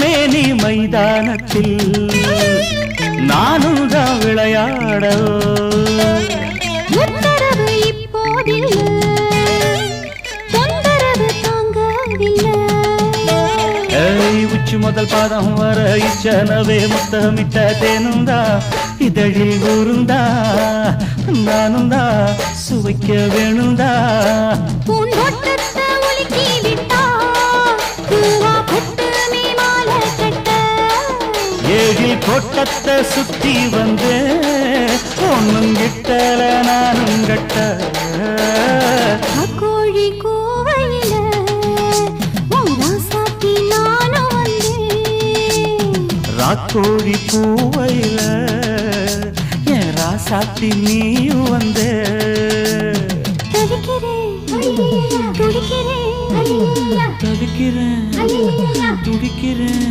மேனி மைதானத்தில் நானும் தான் விளையாட உத்தரவு இப்போதில்லை தொந்தரவு தாங்கவில்லை உச்சி முதல் பாதம் வர இச்சனவே முத்தமிட்ட தேனுந்தா இதழில் ஊருந்தா நானுந்தா சுவைக்க வேணுந்தா பூந்தோட்டத்தை உலுக்கி விட்டா பூவா பட்டு நீ மாலை கட்ட ஏழில் கோட்டத்தை சுத்தி வந்து ஒன்னும் கிட்டல நானும் கட்ட கோழி கோவையில ராசாத்தி நானும் வந்தேன் ராக்கோழி பூவையில என் ராசாத்தி நீயும் வந்து துடிக்கிறேன் தவிக்கிறேன் துடிக்கிறேன்